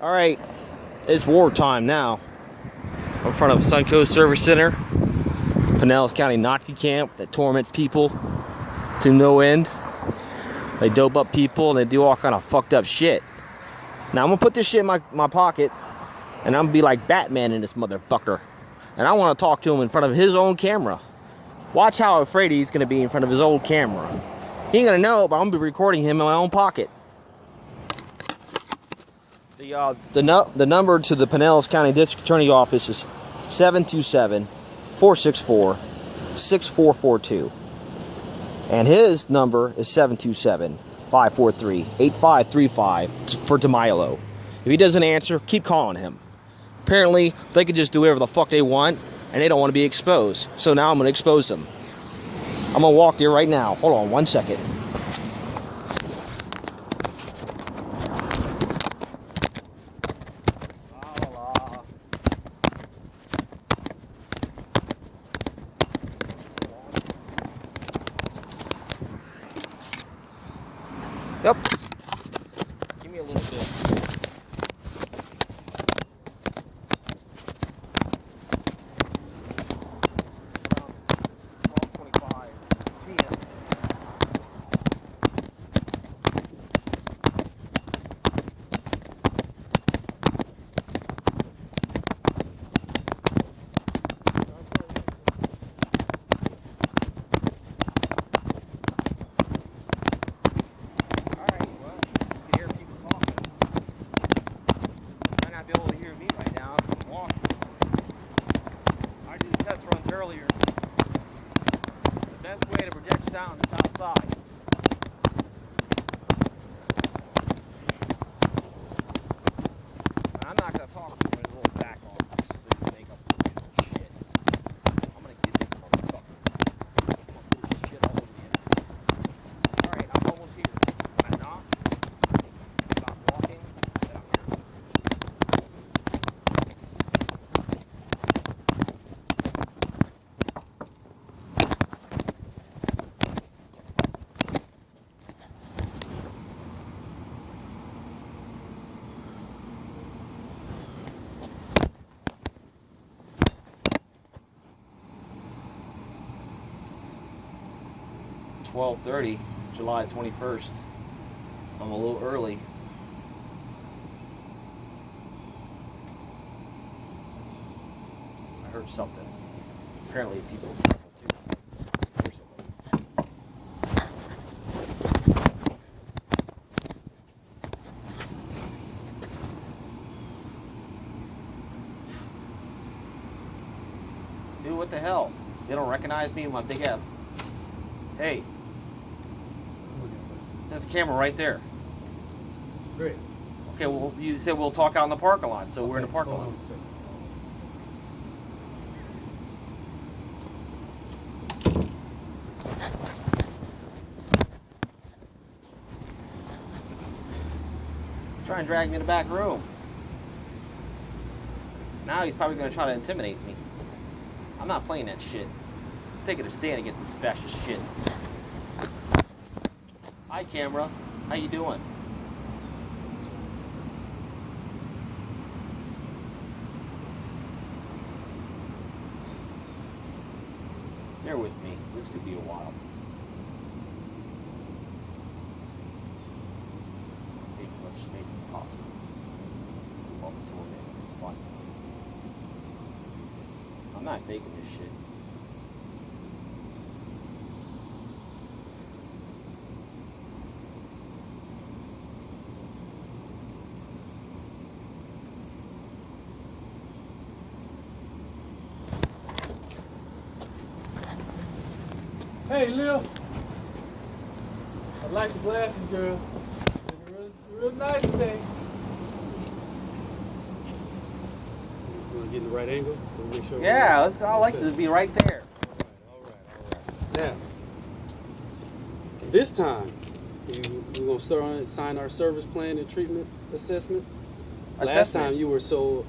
Alright, it's wartime now. I'm in front of Suncoast Service Center, Pinellas County Nazi camp that torments people to no end. They dope up people and they do all kind of fucked up shit. Now I'm gonna put this shit in my pocket and I'm gonna be like Batman in this motherfucker. And I wanna talk to him in front of his own camera. Watch how afraid he's gonna be in front of his own camera. He ain't gonna know, but I'm gonna be recording him in my own pocket. The number to the Pinellas County District Attorney Office is 727-464-6442. And his number is 727-543-8535 for DeMilo. If he doesn't answer, keep calling him. Apparently, they can just do whatever the fuck they want, and they don't want to be exposed. So now I'm going to expose them. I'm going to walk there right now. Hold on 1 second. Yep. Give me a little bit. Around 12:25 p.m. Be able to hear me right now. I'm walking. I did test runs earlier. The best way to project sound is outside. And I'm not going to talk to you with a little back on so you can make up shit. I'm going to get this motherfucker. I'm going to put this shit all over the internet. Alright, I'm almost here. When I knock, stop walking, then I'm here. 12:30, July 21st. I'm a little early. I heard something. Apparently people are careful too. Here's something. Dude, what the hell? They don't recognize me with my big ass. Hey. There's a camera right there. Great. Okay, well, you said we'll talk out in the parking lot, so we're in the parking lot. He's trying to drag me in the back room. Now he's probably going to try to intimidate me. I'm not playing that shit. I'm taking a stand against this fascist shit. Hi, camera. How you doing? Bear with me. This could be a while. Save as much space as possible. While the tour is fun. I'm not faking this shit. Hey, Lil. I like the glasses, girl. Real nice today. You want to get in the right angle? So make sure. Yeah, I like to be right there. All right. Now, this time, we're going to sign our service plan and treatment assessment. Last time you were so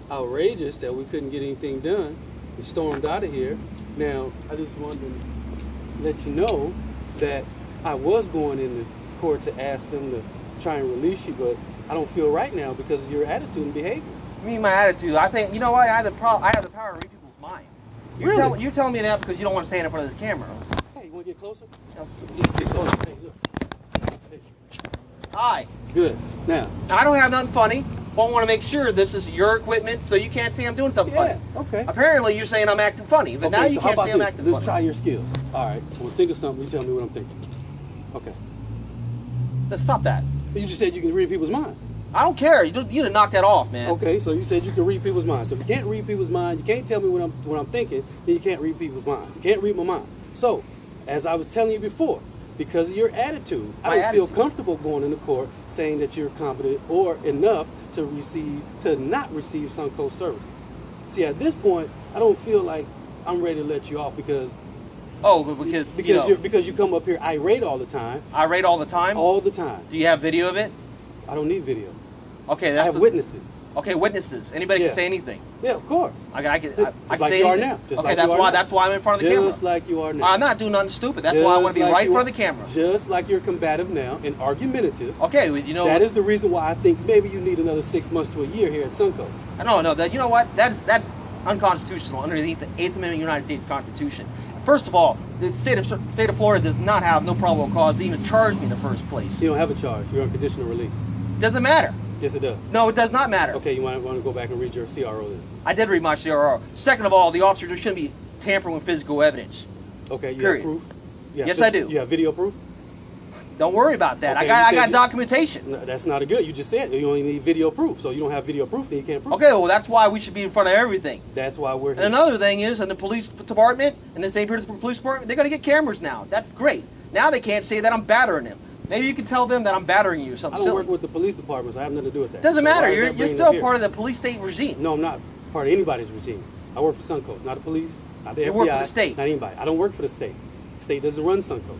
outrageous that we couldn't get anything done. We stormed out of here. Now, I just wanted to let you know that I was going into court to ask them to try and release you, but I don't feel right now because of your attitude and behavior. I mean, my attitude. I think, you know what? I have the power to read people's mind. You're telling me that because you don't want to stand in front of this camera. Hey, you want to get closer? Let's get closer. Hey, look. Hi. Good. Now, I don't have nothing funny, but I want to make sure this is your equipment so you can't say I'm doing something funny. Okay. Apparently, you're saying I'm acting funny, but now you can't say I'm acting funny. Let's try your skills. All right. So we'll think of something. You tell me what I'm thinking. Okay. Let's stop that. You just said you can read people's minds. I don't care. You done knock that off, man. Okay, so you said you can read people's minds. So if you can't read people's minds, you can't tell me what I'm thinking, then you can't read people's minds. You can't read my mind. So, as I was telling you before, because of your attitude, I don't feel comfortable going into court saying that you're competent or enough to not receive Suncoast services. See, at this point, I don't feel like I'm ready to let you off because you come up here irate all the time. Irate all the time? All the time. Do you have video of it? I don't need video. Okay, I have witnesses. Okay, witnesses. Anybody can say anything. Yeah, of course. I can say you are now. Okay, that's why I'm in front of the camera. Just like you are now. I'm not doing nothing stupid. That's why I want to be right in front of the camera. Just like you're combative now and argumentative. Okay, you know that is the reason why I think maybe you need another 6 months to a year here at Suncoast. No. You know what? That's unconstitutional underneath the 8th Amendment of the United States Constitution. First of all, the state of Florida does not have no probable cause to even charge me in the first place. You don't have a charge. You're on conditional release. Doesn't matter. Yes, it does. No, it does not matter. Okay, you want to go back and read your CRO then? I did read my CRO. Second of all, the officer shouldn't be tampering with physical evidence. Okay, you have proof? Yes, I do. You have video proof? Don't worry about that. Okay, I got documentation. No, that's not a good. You just said you only need video proof. So you don't have video proof, then you can't prove. Okay, well, that's why we should be in front of everything. That's why we're here. And another thing is, in the police department, in the St. Petersburg Police Department, they're going to get cameras now. That's great. Now they can't say that I'm battering them. Maybe you can tell them that I'm battering you or something silly. I don't work with the police department, so I have nothing to do with that. Doesn't matter. You're still part of the police state regime. No, I'm not part of anybody's regime. I work for Suncoast, not the police, not the FBI. You work for the state. Not anybody. I don't work for the state. The state doesn't run Suncoast.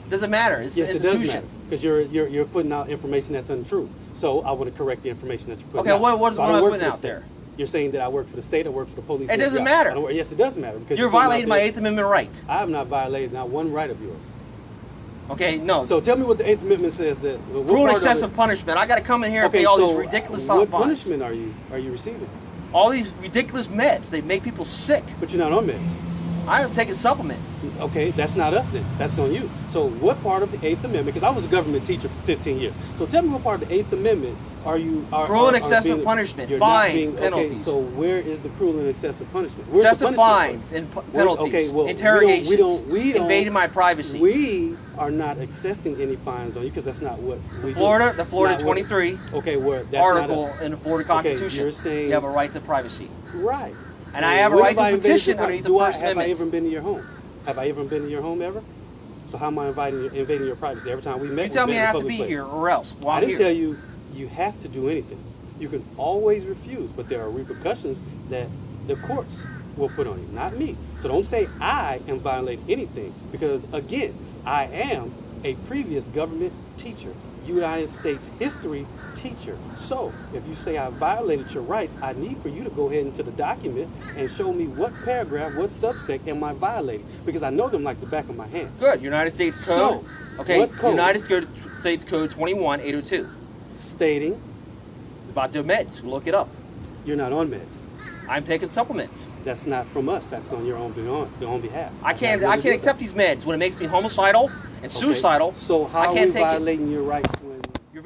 Doesn't matter. It's yes, an it does matter because you're putting out information that's untrue. So I want to correct the information that you're putting out. Okay, what am I putting out there? You're saying that I work for the state, I work for the police. It doesn't matter. Yes, it does matter because you're violating my 8th Amendment right. I have not violated not one right of yours. Okay, no. So tell me what the 8th Amendment says that cruel and excessive punishment. I got to come in here and pay all these ridiculous what fines. punishment are you receiving? All these ridiculous meds. They make people sick. But you're not on meds. I am taking supplements. Okay, that's not us then. That's on you. So what part of the 8th Amendment, because I was a government teacher for 15 years, so tell me what part of the 8th Amendment are you... Cruel and excessive punishment, fines, penalties. Okay, so where is the cruel and excessive punishment? Where's excessive fines and penalties, interrogations, invading my privacy. We are not accessing any fines on you because that's not what we do. The Florida 23 article in the Florida Constitution, you're saying, you have a right to privacy. Right. And I have a right to petition underneath the First Amendment. Have I ever been to your home? Have I ever been to your home ever? So how am I invading your privacy? Every time we met, you tell me I have to be here or else. I didn't tell you you have to do anything. You can always refuse, but there are repercussions that the courts will put on you, not me. So don't say I am violating anything because, again, I am a previous government teacher, United States history teacher. So if you say I violated your rights, I need for you to go ahead into the document and show me what paragraph, what subsect am I violating, because I know them like the back of my hand. Good. United States Code. So, okay. What code? United States Code 21802. Stating about the meds. Look it up. You're not on meds. I'm taking supplements. That's not from us. That's on your own behalf. I can't accept these meds when it makes me homicidal and suicidal. So how are we violating your rights when you're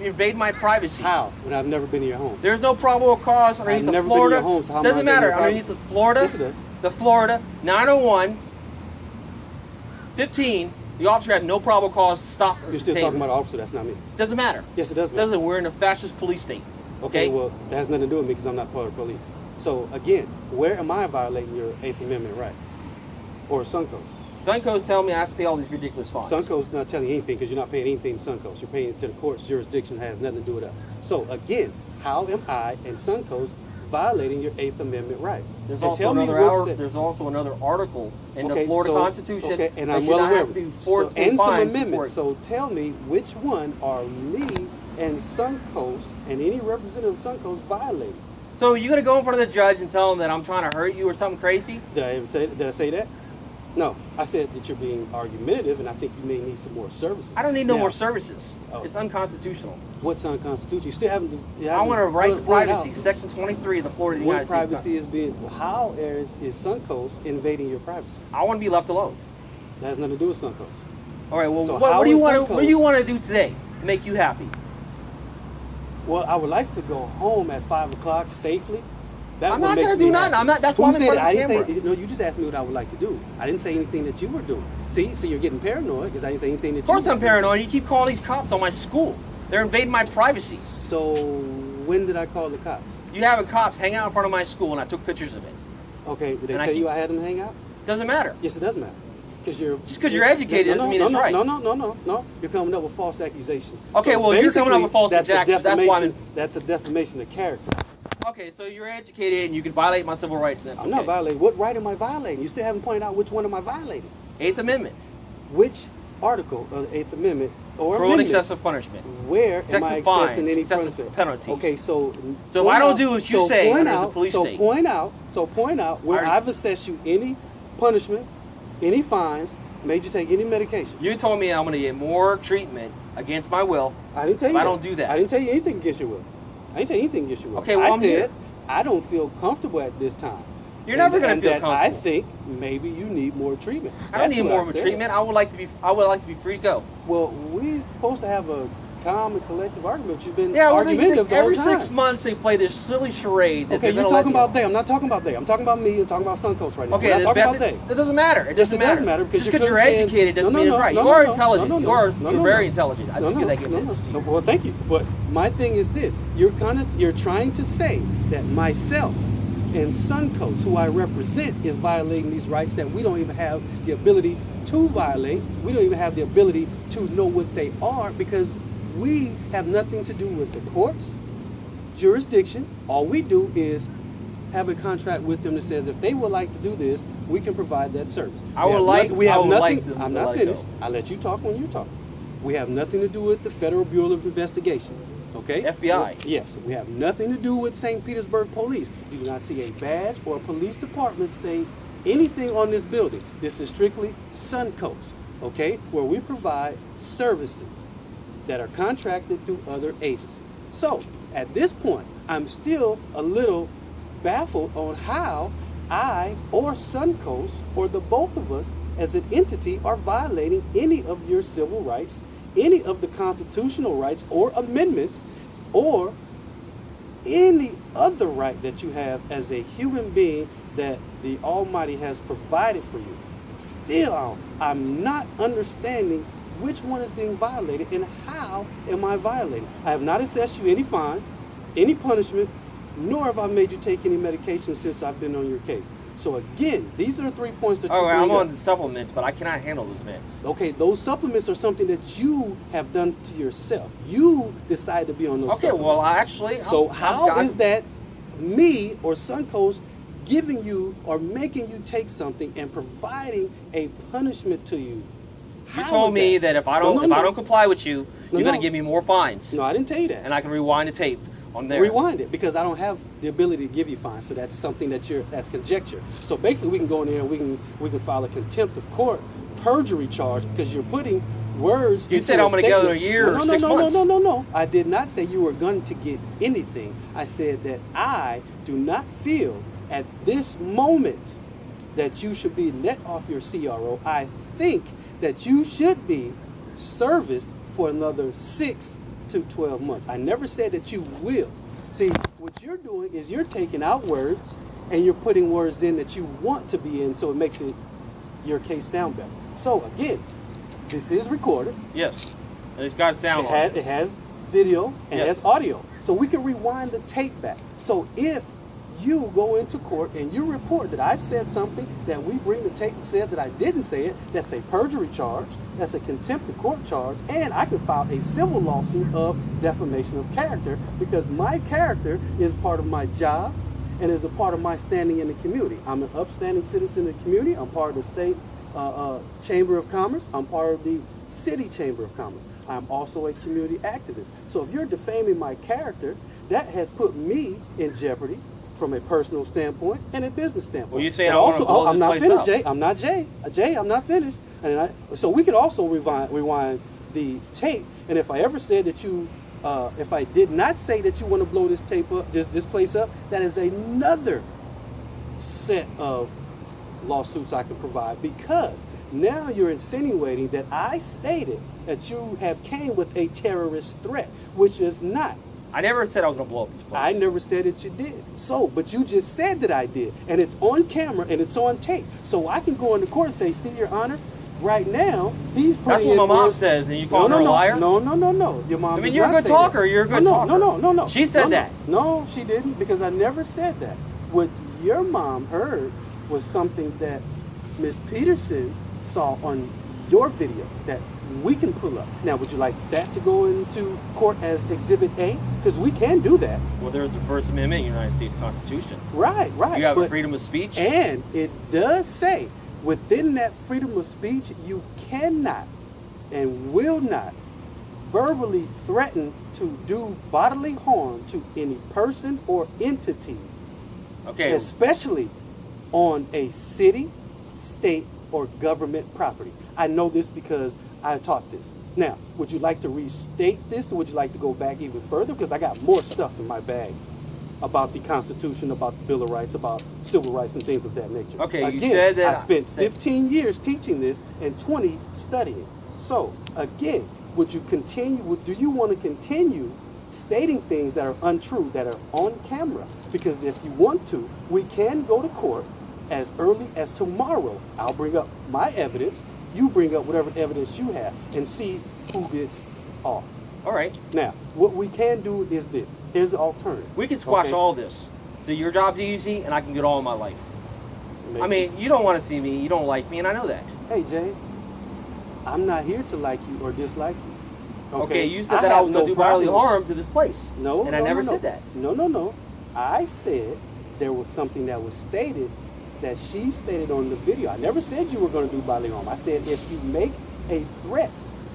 invading my privacy? How? When I've never been to your home. There's no probable cause underneath the Florida. I've never been to your home, so how doesn't matter underneath the Florida. Yes, it does. The Florida 901-15. The officer had no probable cause to stop. You're still talking about an officer. That's not me. Doesn't matter. Yes, it does matter. We're in a fascist police state. Okay, well, that has nothing to do with me because I'm not part of the police. So, again, where am I violating your 8th Amendment right? Or Suncoast? Suncoast telling me I have to pay all these ridiculous fines. Suncoast is not telling you anything because you're not paying anything to Suncoast. You're paying it to the court's jurisdiction. It has nothing to do with us. So, again, how am I and Suncoast violating your 8th Amendment right? There's also another article in the Florida Constitution. Okay, and I'm well aware of it. And some amendments. So tell me which one are me and Suncoast and any representative of Suncoast violating? So you're going to go in front of the judge and tell him that I'm trying to hurt you or something crazy? Did I say that? No, I said that you're being argumentative, and I think you may need some more services. I don't need no Now, more services. Oh. It's unconstitutional. What's unconstitutional? You still haven't. I want a right to privacy. Section 23 of the Florida What United privacy States. is being? How is Suncoast invading your privacy? I want to be left alone. That has nothing to do with Suncoast. All right. Well, So what how do you is want to? Suncoast- What do you want to do today to make you happy? Well, I would like to go home at 5 o'clock safely. That I'm what not makes gonna me do nothing. happy. I'm not. That's Who why I'm in said front it? I of the didn't camera. say. No, you just asked me what I would like to do. I didn't say anything that you were doing. See, so you're getting paranoid because I didn't say anything that. Of course you I'm paranoid. You keep calling these cops on my school. They're invading my privacy. So when did I call the cops? You have cops hang out in front of my school, and I took pictures of it. Okay, did they And I tell keep- you I had them hang out? Doesn't matter. Yes, it does matter. Because you're Just 'cause you're educated doesn't mean it's right. No. You're coming up with false accusations. Okay, So well, you're coming up with false basically, accusations. That's why I'm- That's a defamation of character. Okay, so you're educated and you can violate my civil rights. That's I'm not violating. What right am I violating? You still haven't pointed out which one am I violating. Eighth Amendment. Which article of the Eighth Amendment or Cruel and amendment? excessive punishment. Where am I Excessive fines, accessing any excessive punishment? penalties. Okay, so So if point I don't out- do what you so say point under the out- police so state. point out where Alright. I've assessed you any punishment, any fines, made you take any medication. You told me I'm going to get more treatment against my will. I didn't tell you If I that. don't do that. I didn't tell you anything against your will. I didn't tell you anything against your will. Okay, well, I I'm said here. I don't feel comfortable at this time. You're never going And to feel that I comfortable. think maybe you need more treatment. I don't That's need what more I of a said. treatment. I would like to be free to go. Well, we're supposed to have a calm and collective argument. You've been Yeah, well, argumentative the whole every time. 6 months they play this silly charade. That Okay, they're you're gonna talking let about they. I'm not talking about they. I'm talking about me. I'm talking about Suncoast right now. Okay, We're not talking about they. that doesn't matter. It Yes, doesn't it does matter because just you're because you're saying- educated doesn't No, mean no, it's right. no, You are no, intelligent. no, no, You're no, very no. intelligent. I think that gives it to you. Well, thank you. But my thing is this: you're trying to say that myself and Suncoast, who I represent, is violating these rights that we don't even have the ability to violate. We don't even have the ability to know what they are because we have nothing to do with the courts, jurisdiction. All we do is have a contract with them that says if they would like to do this, we can provide that service. I would like to I'm let not it finished. go. I let you talk when you talk. We have nothing to do with the Federal Bureau of Investigation. Okay? FBI. Yes, we have nothing to do with St. Petersburg Police. You do not see a badge or a police department state anything on this building. This is strictly Suncoast, okay? Where we provide services that are contracted through other agencies. So, at this point, I'm still a little baffled on how I or Suncoast or the both of us as an entity are violating any of your civil rights, any of the constitutional rights or amendments, or any other right that you have as a human being that the Almighty has provided for you. Still, I'm not understanding which one is being violated and how am I violating. I have not assessed you any fines, any punishment, nor have I made you take any medication since I've been on your case. So again, these are the 3 points that you Oh, bring I'm up. on the supplements, but I cannot handle those meds. Okay, those supplements are something that you have done to yourself. You decide to be on those Okay, supplements. well, actually, So how is that me or Suncoast giving you or making you take something and providing a punishment to you? You How told is me that if I don't comply with you, No, you're going no. to give me more fines, No, I didn't tell you that. and I can rewind the tape on there. Rewind it because I don't have the ability to give you fines. So that's something that's conjecture. So basically, we can go in there and we can file a contempt of court perjury charge because you're putting words. You into said a I'm gonna go statement. a year or 6 no, months. No. I did not say you were going to get anything. I said that I do not feel at this moment that you should be let off your CRO. I think that you should be serviced for another 6 to 12 months. I never said that you will. See, what you're doing is you're taking out words and you're putting words in that you want to be in, so it makes your case sound better. So again, this is recorded. Yes, and it's got sound on it. It has video and it Yes. has audio. So we can rewind the tape back. So if you go into court and you report that I've said something that we bring the tape and says that I didn't say it, that's a perjury charge, that's a contempt of court charge, and I can file a civil lawsuit of defamation of character because my character is part of my job and is a part of my standing in the community. I'm an upstanding citizen in the community. I'm part of the state Chamber of Commerce. I'm part of the city Chamber of Commerce. I'm also a community activist. So if you're defaming my character, that has put me in jeopardy from a personal standpoint and a business standpoint. Well, you saying And I wanna also, blow I'm this not place finished, up. Jay. I'm not Jay. Jay, I'm not finished. So we could also rewind the tape. And if I ever said that you, if I did not say that you want to blow this tape up, this place up, that is another set of lawsuits I can provide, because now you're insinuating that I stated that you have came with a terrorist threat, which is not. I never said I was going to blow up this place. I never said that you did. So, but you just said that I did. And it's on camera and it's on tape. So I can go into court and say, see, Your Honor, right now, he's putting That's what my in mom words- says, and you call her a liar? No. Your mom I mean, did you're a not good say talker. that. You're a good talker. No. She said that. No, she didn't, because I never said that. What your mom heard was something that Miss Peterson saw on your video that we can pull up. Now, would you like that to go into court as Exhibit A? Because we can do that. Well, there's the First Amendment, United States Constitution. Right. You have But- freedom of speech. And it does say within that freedom of speech, you cannot and will not verbally threaten to do bodily harm to any person or entities, Okay. especially on a city, state, or government property. I know this because I taught this. Now, would you like to restate this, or would you like to go back even further? Because I got more stuff in my bag about the Constitution, about the Bill of Rights, about civil rights and things of that nature. Okay, you Again, said that- I spent 15 years teaching this and 20 studying. So, again, would you continue? Do you want to continue stating things that are untrue, that are on camera? Because if you want to, we can go to court as early as tomorrow. I'll bring up my evidence. You bring up whatever evidence you have and see who gets off. All right. Now, what we can do is this. Here's the alternative. We can squash Okay? all this. So your job's easy, and I can get all of my life. I Amazing. mean, you don't want to see me. You don't like me, and I know that. Hey, Jay, I'm not here to like you or dislike you. Okay, you said that I have was going to do bodily problem. harm to this place. No, and no, I never no. said that. No. I said there was something that was stated that she stated on the video. I never said you were going to do bodily harm. I said if you make a threat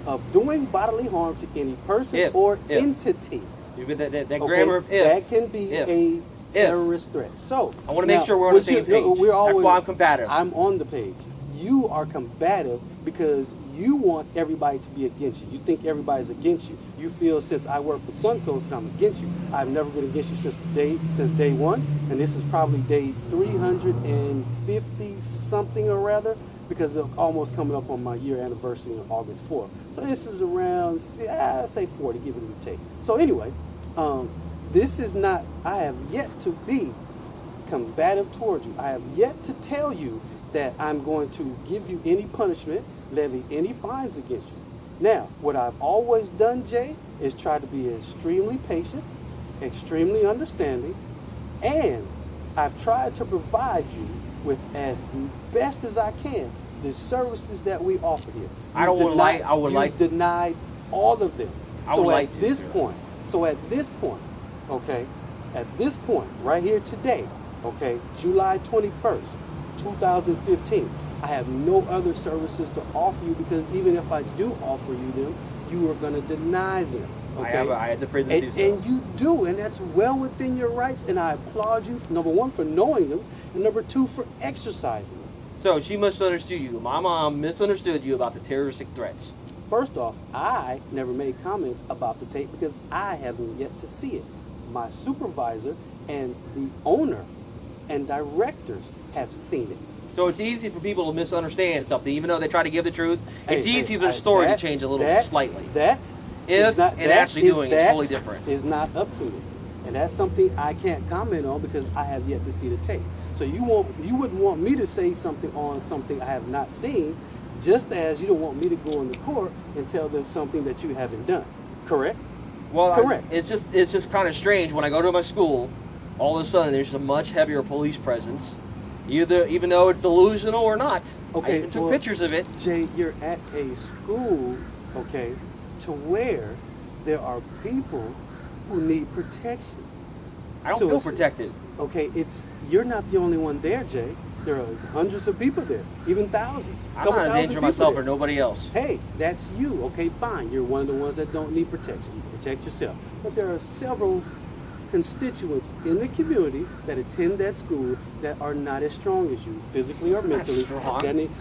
of doing bodily harm to any person or entity, That okay, grammar of if. that can be If. a terrorist threat. So I want to make sure we're on the same page. We're always, That's why I'm combative. I'm on the page. You are combative because you want everybody to be against you. You think everybody's against you. You feel since I work for Suncoast, I'm against you. I've never been against you since day one, and this is probably day 350 something or rather, because of almost coming up on my year anniversary on August 4th. So this is around, I say 40, give it a take. So anyway, this is not. I have yet to be combative towards you. I have yet to tell you that I'm going to give you any punishment, levy any fines against you. Now, what I've always done, Jay, is try to be extremely patient, extremely understanding, and I've tried to provide you with as best as I can the services that we offer here. You've denied all of them. So at this point, okay, at this point, right here today, okay, July 21st, 2015, I have no other services to offer you, because even if I do offer you them, you are going to deny them. Okay? I had the freedom to do so. And you do, and that's well within your rights, and I applaud you, number one, for knowing them, and number two, for exercising them. So she misunderstood you. My mom misunderstood you about the terroristic threats. First off, I never made comments about the tape because I haven't yet to see it. My supervisor and the owner and directors have seen it. So it's easy for people to misunderstand something, even though they try to give the truth. It's easy for their story to change a little slightly. Actually doing it is totally different. Is not up to me, and that's something I can't comment on because I have yet to see the tape. So you wouldn't want me to say something on something I have not seen, just as you don't want me to go into court and tell them something that you haven't done. Correct? Well, correct. It's just kind of strange when I go to my school. All of a sudden, there's a much heavier police presence. Even though it's delusional or not. Okay, I took pictures of it. Jay, you're at a school, okay, to where there are people who need protection. I don't feel protected. Okay, you're not the only one there, Jay. There are hundreds of people there, even thousands. I'm not in danger myself or nobody else. Hey, that's you. Okay, fine. You're one of the ones that don't need protection. You can protect yourself. But there are several constituents in the community that attend that school that are not as strong as you, physically or mentally.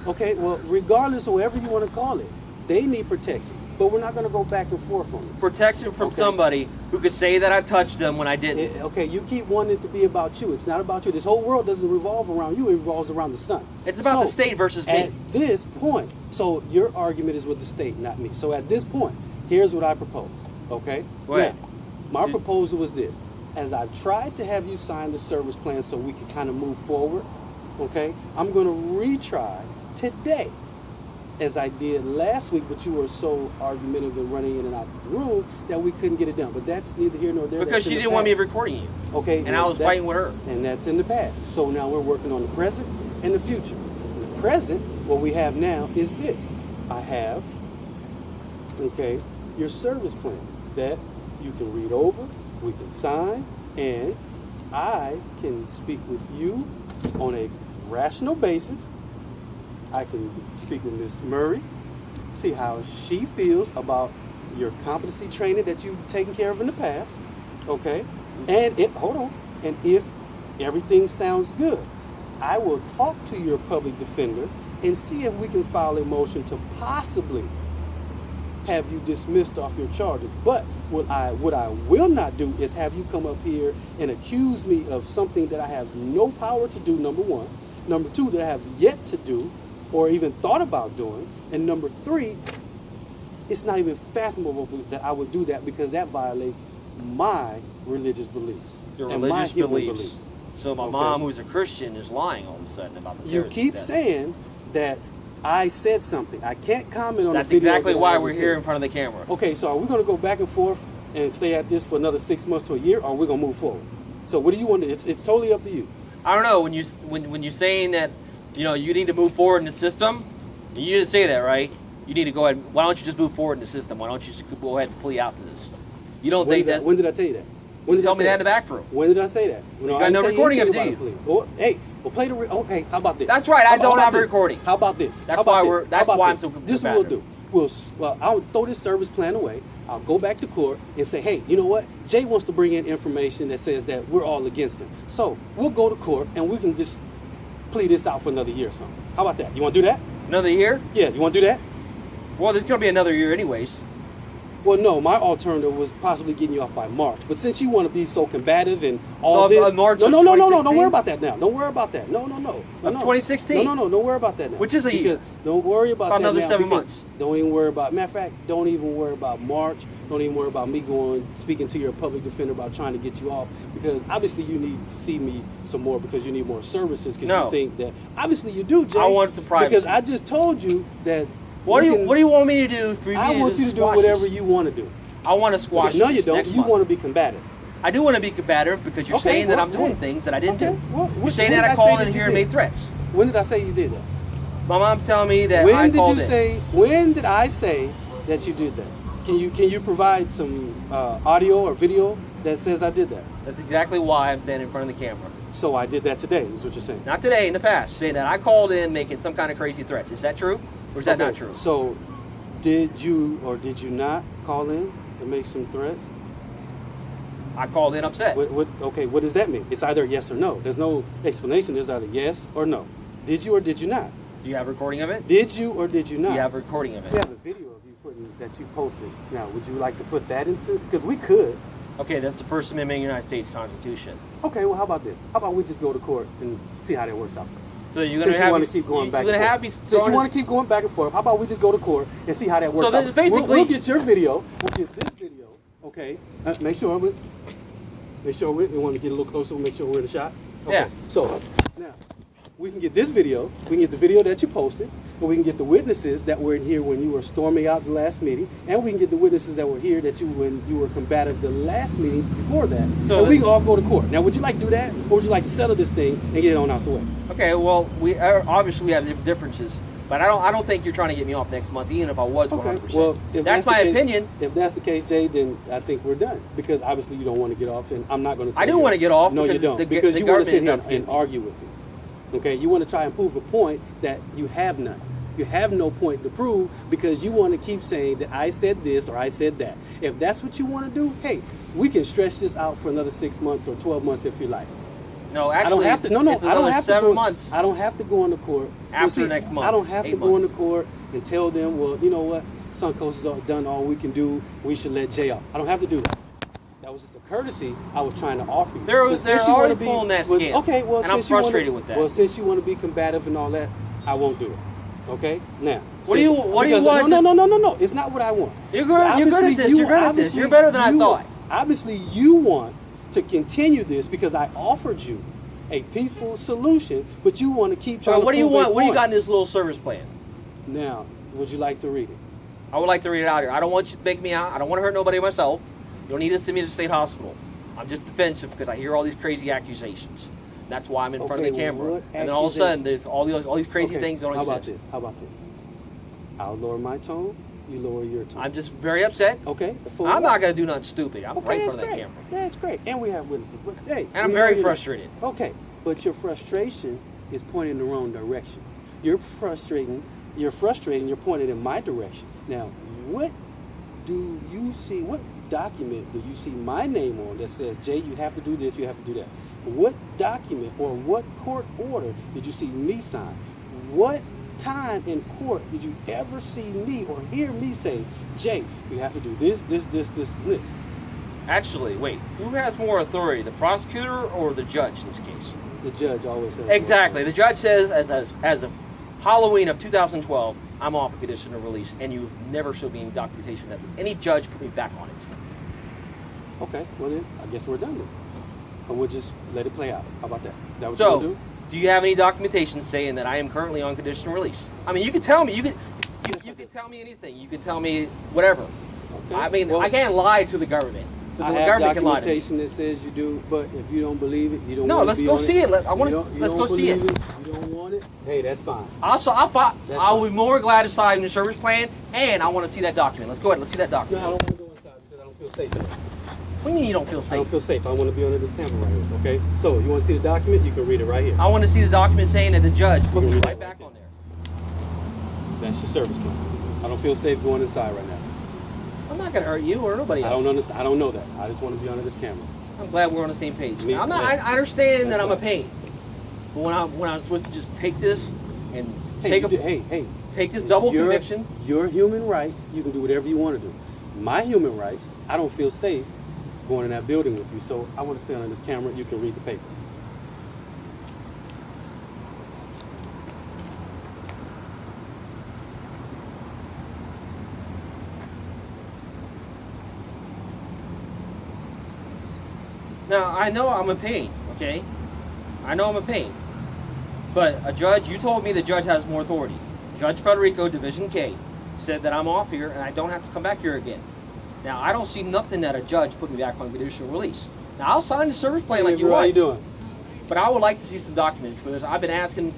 Okay, well, regardless of whatever you want to call it, they need protection. But we're not going to go back and forth on this. Protection from somebody who could say that I touched them when I didn't. Okay, you keep wanting it to be about you. It's not about you. This whole world doesn't revolve around you. It revolves around the sun. It's about the state versus me. At this point, so your argument is with the state, not me. So at this point, here's what I propose. Okay? Wait. Now, my proposal was this. As I tried to have you sign the service plan so we could kind of move forward, okay, I'm going to retry today, as I did last week, but you were so argumentative and running in and out the room that we couldn't get it done. But that's neither here nor there. Because she didn't want me recording you. Okay. And I was fighting with her. And that's in the past. So now we're working on the present and the future. In the present, what we have now is this. I have, okay, your service plan that you can read over, we can sign, and I can speak with you on a rational basis. I can speak with Ms. Murray, see how she feels about your competency training that you've taken care of in the past, okay? And and if everything sounds good, I will talk to your public defender and see if we can file a motion to possibly have you dismissed off your charges. But what I will not do is have you come up here and accuse me of something that I have no power to do, number one. Number two, that I have yet to do or even thought about doing. And number three, it's not even fathomable that I would do that because that violates my religious beliefs. Your and religious my human beliefs. So my mom, who's a Christian, is lying all of a sudden about the You keep saying that I said something. I can't comment on That's the video. That's exactly that why I we're said. here in front of the camera. Okay, so are we going to go back and forth and stay at this for another 6 months to a year, or are we going to move forward? So what do you want to do? It's totally up to you. I don't know. When you're saying that, you need to move forward in the system, you didn't say that, right? You need to go ahead. Why don't you just move forward in the system? Why don't you just go ahead and plea out to this? You don't think that? When did I tell you that? When did you tell me that in the back room? When did I say that? You got no recording of it, do you? Well, hey, we'll play the. Okay, how about this? That's right. I don't have a recording. How about this? That's why I'm so. This is what we'll do. Well, I'll throw this service plan away. I'll go back to court and say, hey, you know what? Jay wants to bring in information that says that we're all against him. So we'll go to court and we can just plead this out for another year or something. How about that? You want to do that? Another year? Yeah, you want to do that? Well, there's going to be another year anyways. Well, no, my alternative was possibly getting you off by March. But since you want to be so combative and all this... March no, don't worry about that now. Don't worry about that. No. Of 2016? No, don't worry about that now. Which is a year. Don't worry about that another now. 7 months. Don't even worry about... Matter of fact, don't even worry about March. Don't even worry about me speaking to your public defender about trying to get you off. Because obviously you need to see me some more because you need more services. Because you think that... Obviously you do, Jay. I want some privacy. Because I just told you that... What do you want me to do for you? I want you to do whatever you want to do. I want to squash. No, you don't. You want to be combative. I do want to be combative because you're saying that I'm doing things that I didn't do. Well, you're saying that I called in here and made threats. When did I say you did that? My mom's telling me that I called in. When did I say that you did that? Can you provide some audio or video that says I did that? That's exactly why I'm standing in front of the camera. So I did that today, is what you're saying? Not today, in the past. Saying that I called in making some kind of crazy threats. Is that true? Or is that not true? So did you or did you not call in to make some threats? I called in upset. Okay, what does that mean? It's either yes or no. There's no explanation. There's either yes or no. Did you or did you not? Do you have a recording of it? Did you or did you not? Do you have a recording of it? We have a video of you that you posted. Now, would you like to put that into? Because we could. Okay, that's the First Amendment of the United States Constitution. Okay, well, how about this? How about we just go to court and see how that works out? So you're going to want to keep going back and forth. Since you want to keep going back and forth, how about we just go to court and see how that works out? Basically, we'll get your video. We'll get this video. Okay. Make sure we want to get a little closer. Make sure we're in the shot. Okay. Yeah. So now we can get this video. We can get the video that you posted. And we can get the witnesses that were in here when you were storming out the last meeting, and we can get the witnesses that were here when you were combative the last meeting before that. So and we can all go to court. Now, would you like to do that, or would you like to settle this thing and get it on out the way? Okay. Well, we obviously have differences, but I don't think you're trying to get me off next month, even if I was 100%. Well, that's my opinion. If that's the case, Jay, then I think we're done because obviously you don't want to get off, and I'm not going to. I do want to get off. No, you don't, because you want to sit here and argue with me. Okay, you want to try and prove a point that you have none. You have no point to prove because you want to keep saying that I said this or I said that. If that's what you want to do, hey, we can stretch this out for another 6 months or 12 months if you like. No, actually, I don't have to. No, it's I don't have 7 to go. months I don't have to go into court after next month. I don't have to 8 go months. into court and tell them, well, you know what, Suncoast has done all we can do. We should let Jay off. I don't have to do that. That was just a courtesy I was trying to offer you. They're Since you already wanna be- pulling that well, scam. okay, well, and I'm since you wanna- frustrated with that. Well, since you want to be combative and all that, I won't do it. Okay? Now. What do you want? No. It's not what I want. You're good at this. You're good at this. You're better than I thought. Obviously, you want to continue this because I offered you a peaceful solution, but you want to keep trying to What do you prove a want? What do you point. got in this little service plan? Now, would you like to read it? I would like to read it out here. I don't want you to make me out. I don't want to hurt nobody myself. You don't need to send me to the state hospital. I'm just defensive because I hear all these crazy accusations. That's why I'm in front of the camera. what And then all of a sudden, there's all these crazy things that don't exist. How about this? I'll lower my tone. You lower your tone. I'm just very upset. Okay. I'm not going to do nothing stupid. I'm right in front of that great. camera. That's great. And we have witnesses. But hey, And I'm very frustrated. Okay, but your frustration is pointing in the wrong direction. You're frustrating. You're pointing in my direction. Now, what do you see? What document do you see my name on that says, Jay, you have to do this, you have to do that? What document or what court order did you see me sign? What time in court did you ever see me or hear me say, Jay, you have to do this, and this? Actually, wait. Who has more authority, the prosecutor or the judge in this case? The judge always says. Exactly. The judge says, as of Halloween of 2012, I'm off a conditional release, and you've never showed me any documentation that any judge put me back on it. Okay, well then, I guess we're done then. And we'll just let it play out. How about that? Is that what So, you want to do? do you have any documentation saying that I am currently on conditional release? I mean, you can tell me. You can tell me anything. You can tell me whatever. Okay. I mean, well, I can't lie to the government. The I have government can lie to me. documentation that says you do, but if you don't believe it, you don't No, want let's to be go on see it. Let's You go don't see it. believe You don't want it? Hey, that's fine. I'll be more glad to sign the service plan, and I want to see that document. Let's go ahead. Let's see that No, I document. don't want to go inside because I don't feel safe in it. What do you mean you don't feel I don't safe? feel safe. I want to be under this camera right here, okay? So, you want to see the document? You can read it right here. I want to see the document saying that the judge put me right back on there. That's your service plan. I don't feel safe going inside right now. I'm not gonna hurt you or nobody else. I don't understand. I don't know that. I just want to be under this camera. I'm glad we're on the same page. Me- Now, I understand that I'm a pain, but when I'm supposed to just take this and take this double conviction. Your human rights, you can do whatever you want to do. My human rights, I don't feel safe going in that building with you, so I want to stay on this camera. You can read the paper. Now, I know I'm a pain, okay? I know I'm a pain. But a judge, you told me the judge has more authority. Judge Federico, Division K, said that I'm off here and I don't have to come back here again. Now, I don't see nothing that a judge put me back on conditional release. Now, I'll sign the service plan like you How want. you doing? But I would like to see some documents for this. I've been asking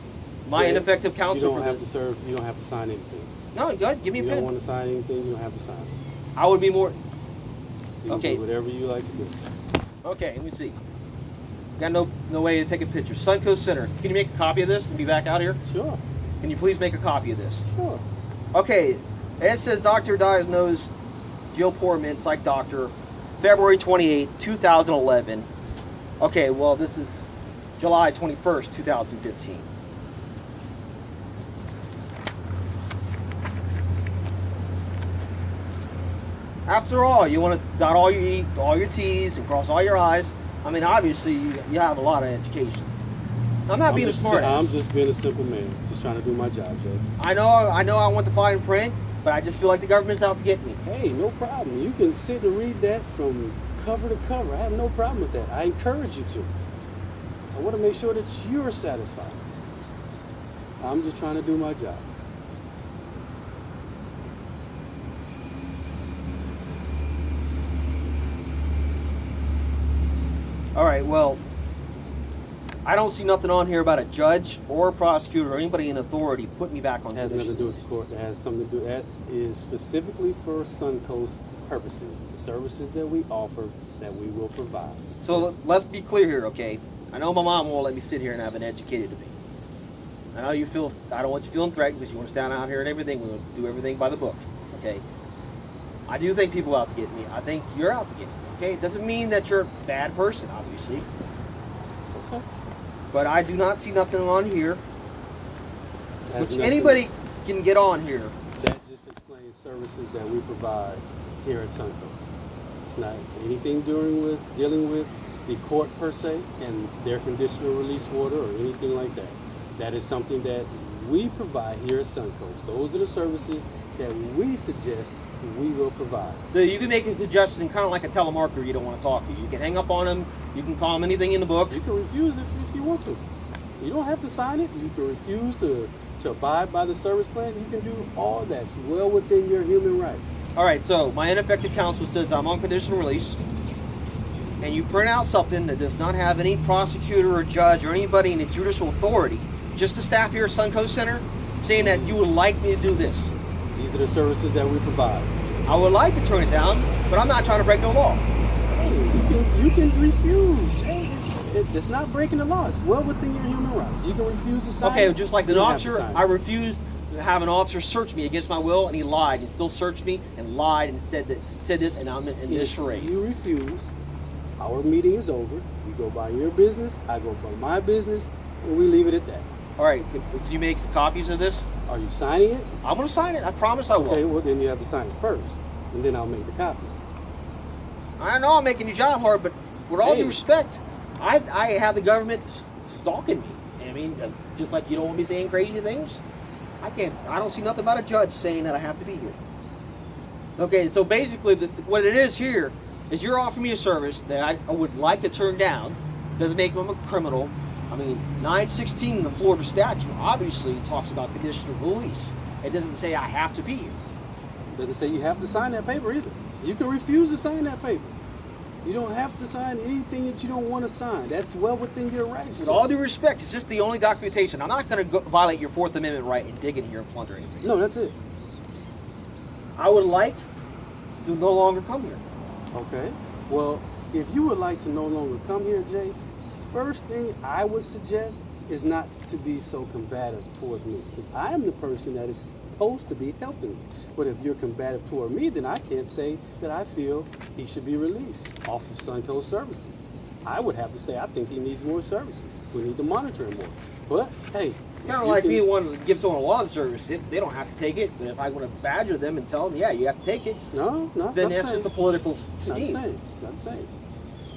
my Jay, ineffective counsel for You don't have this. to serve. You don't have to sign anything. No, go ahead, give me a You don't pen. want to sign anything. You don't have to sign. I would be more... You can Okay. do whatever you like to do. Okay, let me see. Got no way to take a picture. Suncoast Center. Can you make a copy of this and be back out here? Sure. Can you please make a copy of this? Sure. Okay, it says doctor diagnosed Jill Poorman, psych doctor, February 28, 2011. Okay, well, this is July 21st, 2015. After all, you want to dot all your T's and cross all your I's. I mean, obviously, you have a lot of education. I'm not being a smart I'm ass. just being a simple man, just trying to do my job, Jay. I know I want the fine print, but I just feel like the government's out to get me. Hey, no problem. You can sit and read that from cover to cover. I have no problem with that. I encourage you to. I want to make sure that you're satisfied. I'm just trying to do my job. All right, well, I don't see nothing on here about a judge or a prosecutor or anybody in authority putting me back on It has nothing to condition. do with the court. It has something to do. That is specifically for Suncoast purposes. The services that we offer, that we will provide. So let's be clear here, okay? I know my mom won't let me sit here and have an educated debate. I know you feel, I don't want you feeling threatened because you want to stand out here and everything. We'll do everything by the book, okay? I do think people are out to get me. I think you're out to get me, okay? It doesn't mean that you're a bad person, obviously. Okay. But I do not see nothing on here, Has which nothing- anybody can get on here. That just explains services that we provide here at Suncoast. It's not anything dealing with the court per se and their conditional release order or anything like that. That is something that we provide here at Suncoast. Those are the services that we suggest we will provide. So you can make a suggestion, kind of like a telemarketer you don't want to talk to. You can hang up on them. You can call them anything in the book. You can refuse if you want to. You don't have to sign it. You can refuse to abide by the service plan. You can do all that. It's well within your human rights. All right, so my ineffective counsel says I'm on conditional release, and you print out something that does not have any prosecutor or judge or anybody in the judicial authority, just the staff here at Suncoast Center, saying that you would like me to do this. These are the services that we provide. I would like to turn it down, but I'm not trying to break no law. Hey, you can refuse. Hey, it's not breaking the law. It's well within your human rights. You can refuse to sign. Okay, it. just like You an don't have to officer, sign I it. refused to have an officer search me against my will, and he lied and still searched me and lied and said this, and I'm in this If charade. you refuse, our meeting is over. You go by your business, I go by my business, and we leave it at that. All right, can you make some copies of this? Are you signing it? I'm going to sign it. I promise I will. Okay, well then you have to sign it first, and then I'll make the copies. I know I'm making your job hard, but with all Hey. due respect, I have the government stalking me. I mean, just like you don't want me saying crazy things, I don't see nothing about a judge saying that I have to be here. Okay, so basically what it is here is you're offering me a service that I would like to turn down. Doesn't make them a criminal. I mean, 916 in the Florida statute obviously talks about conditional release. It doesn't say I have to be here. Doesn't say you have to sign that paper either. You can refuse to sign that paper. You don't have to sign anything that you don't want to sign. That's well within your rights. With all due respect, it's just the only documentation. I'm not going to violate your Fourth Amendment right and dig in here and plunder anything. No, that's it. I would like to no longer come here. Okay. Well, if you would like to no longer come here, Jay, first thing I would suggest is not to be so combative toward me, because I am the person that is supposed to be helping you. But if you're combative toward me, then I can't say that I feel he should be released off of Suncoast services. I would have to say I think he needs more services. We need to monitor him more. But hey, Kind of like me wanting to give someone a lawn service. They don't have to take it, but if I want to badger them and tell them, yeah, you have to take it, no, then that's just a political Not scheme. saying. Not saying.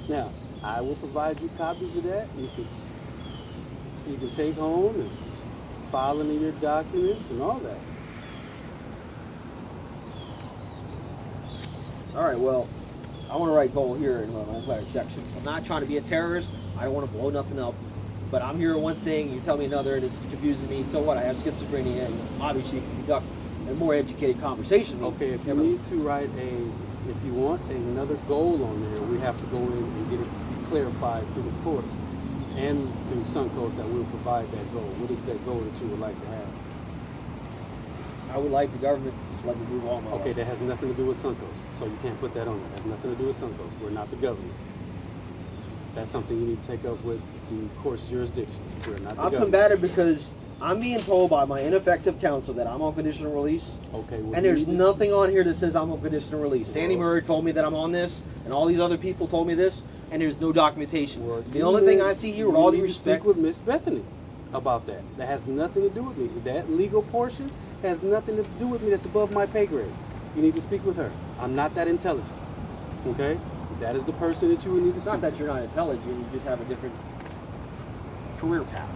Now, I will provide you copies of that. You can take home and file them in your documents and all that. All right, well, I want to write goal here in my letter section. I'm not trying to be a terrorist. I don't want to blow nothing up. But I'm hearing one thing, you tell me another, and it's confusing me. So what? I have schizophrenia, and obviously you can conduct a more educated conversation. Okay, if you need to write if you want another goal on there, we have to go in and get it clarified through the courts and through Suncoast that we'll provide that goal. What is that goal that you would like to have? I would like the government to just let me move on my Okay, life. that has nothing to do with Suncoast, so you can't put that on there. It has nothing to do with Suncoast. We're not the government. That's something you need to take up with the court's jurisdiction. We're not the I'm government. combative because I'm being told by my ineffective counsel that I'm on conditional release. Okay, well, And you there's need to- nothing on here that says I'm on conditional release. Sandy Murray told me that I'm on this, and all these other people told me this, and there's no documentation. Well, The you only thing need- I see here, with you all due need to respect, speak with Miss Bethany about that. That has nothing to do with me. That legal portion has nothing to do with me. That's above my pay grade. You need to speak with her. I'm not that intelligent. Okay? That is the person that you would need to it's speak not that to. you're not intelligent, you just have a different career path.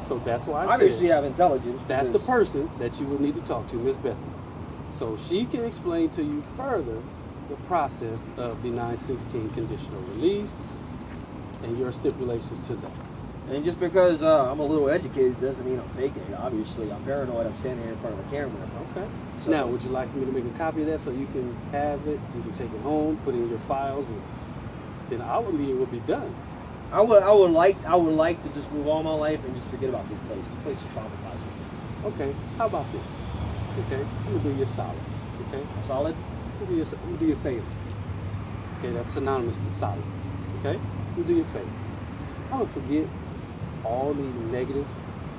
So that's why I Obviously, you said have intelligence. that's the because- person that you would need to talk to, Miss Bethany. So she can explain to you further the process of the 916 conditional release and your stipulations to that. And just because I'm a little educated doesn't mean I'm faking it. Obviously, I'm paranoid. I'm standing here in front of a camera. Okay. So- Now, would you like for me to make a copy of that so you can have it, you can take it home, put it in your files, and then our meeting will be done. I would like to just move all my life and just forget about this place. This place traumatizes me. Okay. How about this? Okay. I'm gonna do you a solid. Okay. Solid. I'm gonna do you a favor. Okay. That's synonymous to solid. Okay. I'm gonna do you a favor. I'm gonna forget all the negative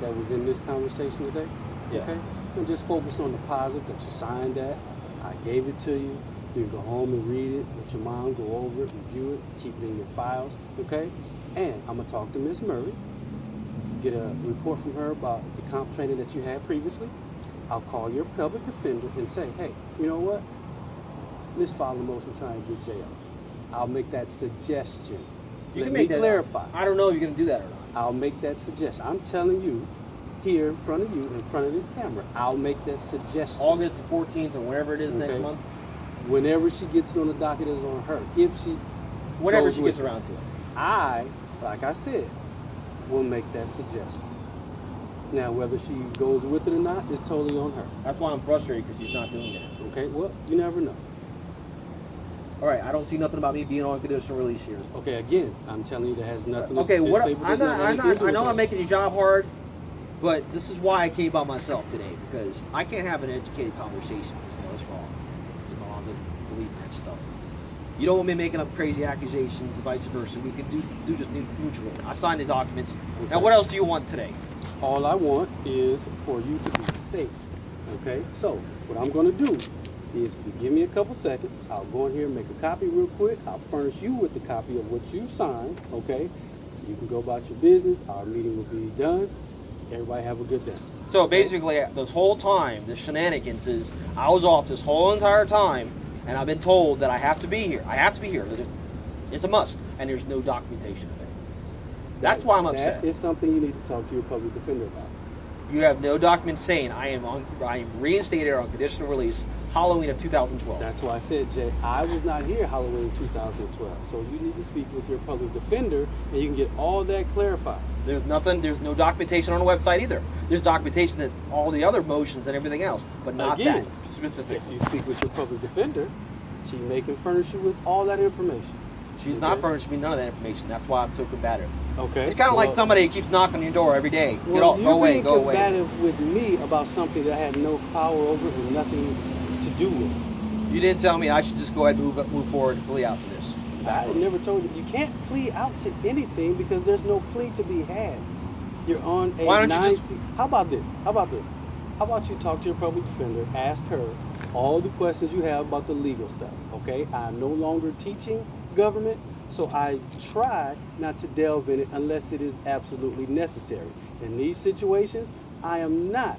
that was in this conversation today. Yeah. Okay? And just focus on the positive that you signed that. I gave it to you. You can go home and read it with your mom, go over it, review it, keep it in your files. Okay? And I'm going to talk to Miss Murray, get a report from her about the comp training that you had previously. I'll call your public defender and say, hey, you know what? Let's file a motion trying to get jail. I'll make that suggestion. You Let can me make that. clarify. I don't know if you're going to do that or not. I'll make that suggestion. I'm telling you, here in front of you, in front of this camera, I'll make that suggestion. August the 14th or whenever it is next month. Whenever she gets on the docket, is on her. If she, Whenever goes she with gets it. around to it. like I said, will make that suggestion. Now, whether she goes with it or not is totally on her. That's why I'm frustrated, because she's not doing it. Okay, well, you never know. All right, I don't see nothing about me being on conditional release here. Okay, again, I'm telling you that has nothing. Okay, this what paper I'm does not have anything to do I with know that. I'm making your job hard, but this is why I came by myself today, because I can't have an educated conversation. You know, it's wrong. You know, I don't believe that stuff. You don't want me making up crazy accusations, and vice versa. We can do just neutral. I signed the documents. Okay. Now, what else do you want today? All I want is for you to be safe. Okay, so what I'm going to do is, if you give me a couple seconds, I'll go in here and make a copy real quick. I'll furnish you with the copy of what you signed. Okay, you can go about your business. Our meeting will be done. Everybody have a good day. So basically, this whole time, the shenanigans is I was off this whole entire time, and I've been told that I have to be here. I have to be here. It's a must, and there's no documentation of it. That's why I'm upset. That is something you need to talk to your public defender about. You have no document saying I am reinstated on conditional release Halloween of 2012. That's why I said, Jay, I was not here Halloween 2012. So you need to speak with your public defender, and you can get all that clarified. There's no documentation on the website either. There's documentation that all the other motions and everything else, but not Again, that specific. If you speak with your public defender, she may can furnish you with all that information. She's not furnishing me none of that information. That's why I'm so combative. Okay. It's kind of like somebody keeps knocking on your door every day. Get off, go away, go away. You're being combative with me about something that I had no power over and nothing to do with. You didn't tell me I should just go ahead and move forward and plea out to this. I never told you. You can't plea out to anything because there's no plea to be had. You're on a Why don't you just... How about this? How about you talk to your public defender, ask her all the questions you have about the legal stuff, okay? I'm no longer teaching government, so I try not to delve in it unless it is absolutely necessary. In these situations, I am not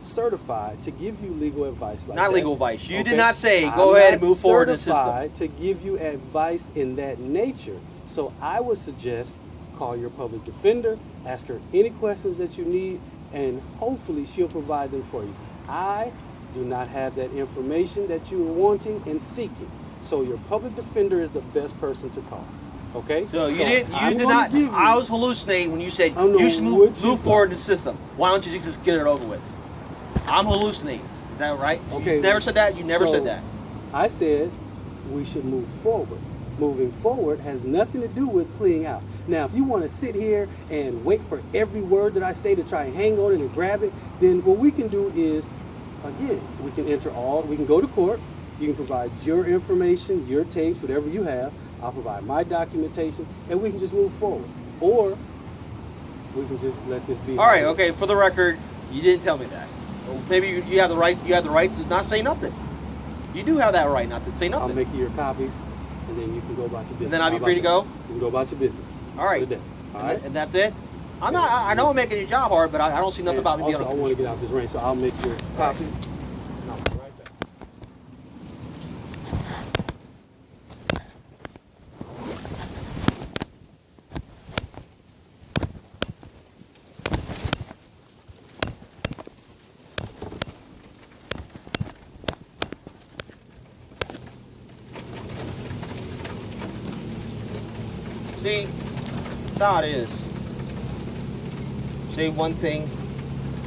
certified to give you legal advice like that. Not legal advice. You okay? did not say go ahead and move forward in the system. I'm not certified to give you advice in that nature. So I would suggest call your public defender, ask her any questions that you need, and hopefully she'll provide them for you. I do not have that information that you are wanting and seeking. So your public defender is the best person to call. Okay? So you did not. I was hallucinating when you said you should move forward in the system. Why don't you just get it over with? I'm hallucinating. Is that right? Okay. You never said that? You never said that. I said we should move forward. Moving forward has nothing to do with pleading out. Now, if you want to sit here and wait for every word that I say to try and hang on it and grab it, then what we can do is, again, we can go to court. You can provide your information, your tapes, whatever you have. I'll provide my documentation, and we can just move forward. Or we can just let this be. All right, okay. For the record, you didn't tell me that. Well, maybe you have the right. You have the right to not say nothing. You do have that right not to say nothing. I'll make you your copies, and then you can go about your business. And then I'll be free to go. You can go about your business. All right. For the day. All right. And that's it. I'm not. I know I'm making your job hard, but I don't see nothing about me being also, on. I want to get out this range, so I'll make your copies. No, right back. See, that's how it is. Say one thing,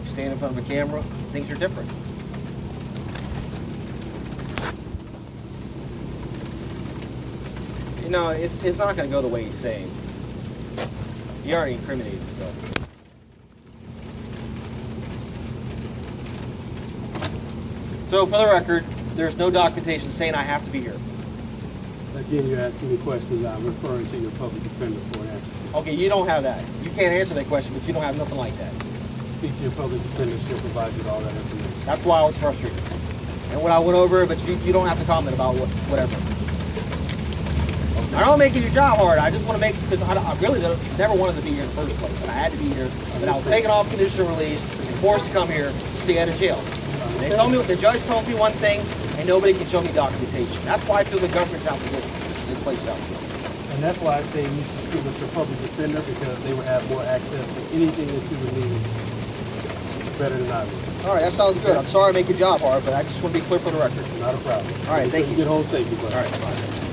stand in front of a camera, things are different. You know, it's not going to go the way you say. You already incriminated yourself. So, for the record, there's no documentation saying I have to be here. Again, you're asking me questions. I'm referring to your public defender for an answer. Okay, you don't have that. You can't answer that question, but you don't have nothing like that. speak to your public defender, she'll provide you with all that information. That's why I was frustrated. And when I went over, but you don't have to comment about whatever. I don't making your job hard. I just want to make, because I really never wanted to be here in the first place, and I had to be here. And I was taken off conditional release and forced to come here to stay out of jail. And they told me, the judge told me one thing, and nobody can show me documentation. That's why I feel the government's out to get this place out. And that's why I say you should speak with your public defender, because they would have more access to anything that you would need better than I would. All right, that sounds good. I'm sorry I make your job hard, but I just want to be clear for the record. Not a problem. All right, thank you. Get home safely, buddy. All right, bye.